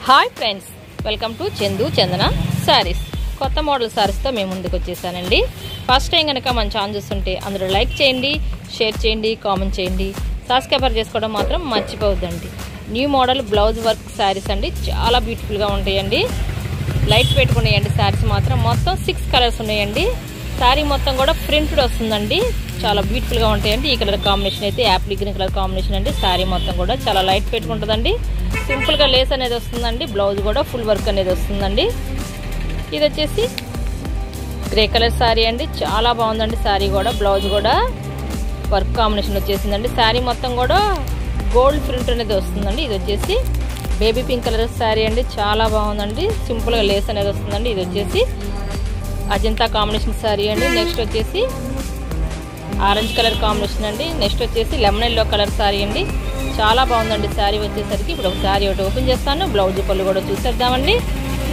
Hi friends, welcome to Chandu Chandana sarees. కొత్త model శారీస్తో మేము ముందుకు వచ్చేసానండి. ఫస్ట్ టైం కనుక మన ఛానల్ చూస్తుంటే అందరూ లైక్ చేయండి, షేర్ చేయండి, కామెంట్ చేయండి, సబ్స్క్రైబర్ చేసుకోవడం మాత్రం మర్చిపోవద్దండి. New model blouse work sarees అండి, చాలా బ్యూటిఫుల్గా ఉంటాయండి. లైట్ పెట్టుకున్నాయండి శారీస్ మాత్రం. మొత్తం 6 కలర్స్ ఉన్నాయండి. శారీ మొత్తం కూడా ప్రింటెడ్ వస్తుందండి, చాలా బ్యూటిఫుల్గా ఉంటాయండి. ఈ కలర్ కాంబినేషన్ అయితే యాప్లీ గ్రీన్ కలర్ కాంబినేషన్ అండి. శారీ మొత్తం కూడా చాలా లైట్ పెట్టుకుంటుందండి. సింపుల్గా లేస్ అనేది వస్తుందండి. బ్లౌజ్ కూడా ఫుల్ వర్క్ అనేది వస్తుందండి. ఇది వచ్చేసి గ్రే కలర్ శారీ అండి, చాలా బాగుందండి. శారీ కూడా బ్లౌజ్ కూడా వర్క్ కాంబినేషన్ వచ్చేసిందండి. శారీ మొత్తం కూడా గోల్డ్ ప్రింట్ అనేది వస్తుందండి. ఇది వచ్చేసి బేబీ పింక్ కలర్ శారీ అండి, చాలా బాగుందండి. సింపుల్గా లేస్ అనేది వస్తుందండి. ఇది వచ్చేసి అజంతా కాంబినేషన్ శారీ అండి. నెక్స్ట్ వచ్చేసి ఆరెంజ్ కలర్ కాంబినేషన్ అండి. నెక్స్ట్ వచ్చేసి లెమన్ ఎల్లో కలర్ శారీ అండి, చాలా బాగుందండి. శారీ వచ్చేసరికి ఇప్పుడు ఒక శారీ ఒకటి ఓపెన్ చేస్తాను. బ్లౌజ్ పళ్ళు కూడా చూసేద్దామండి.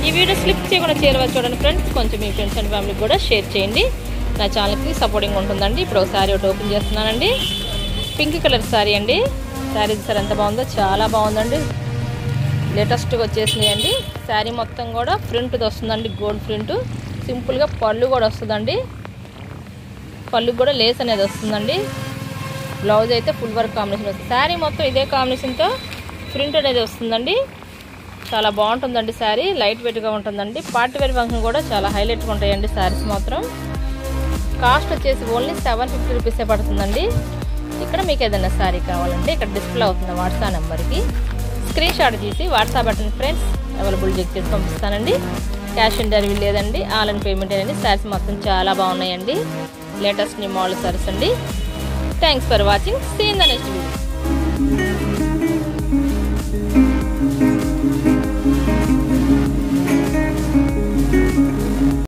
ఈ వీడియో స్లిప్ చేయకుండా చేరవచ్చు చూడండి ఫ్రెండ్స్. కొంచెం మీ ఫ్రెండ్స్ అండ్ ఫ్యామిలీకి కూడా షేర్ చేయండి, నా ఛానల్కి సపోర్టింగ్ ఉంటుందండి. ఇప్పుడు ఒక శారీ ఒకటి ఓపెన్ చేస్తున్నానండి. పింక్ కలర్ శారీ అండి. శారీ సార్ ఎంత బాగుందో, చాలా బాగుందండి. లేటెస్ట్గా వచ్చేసినాయండి. శారీ మొత్తం కూడా ప్రింట్ వస్తుందండి, గోల్డ్ ప్రింట్. సింపుల్గా పళ్ళు కూడా వస్తుందండి. పళ్ళుకి కూడా లేస్ అనేది వస్తుందండి. బ్లౌజ్ అయితే ఫుల్ వర్క్ కాంబినేషన్ వస్తుంది. శారీ మొత్తం ఇదే కాంబినేషన్తో ప్రింట్ అనేది వస్తుందండి. చాలా బాగుంటుందండి. శారీ లైట్ వెయిట్గా ఉంటుందండి. పార్టీ వేర్ ఫంక్షన్ కూడా చాలా హైలైట్గా ఉంటాయండి శారీస్ మాత్రం. కాస్ట్ వచ్చేసి ఓన్లీ 750 రూపీసే పడుతుందండి. ఇక్కడ మీకు ఏదైనా శారీ కావాలంటే ఇక్కడ డిస్ప్లే అవుతుంది వాట్సాప్ నెంబర్కి స్క్రీన్ షాట్ తీసి WhatsApp button friends available check చేసి పంపిస్తానండి. క్యాష్ ఆన్ డెలివరీ లేదండి, ఆన్లైన్ పేమెంట్ అనేది. శారీస్ మొత్తం చాలా బాగున్నాయండి. లేటెస్ట్ న్యూ మోడల్ శారీస్ అండి. Thanks for watching. See in the next video.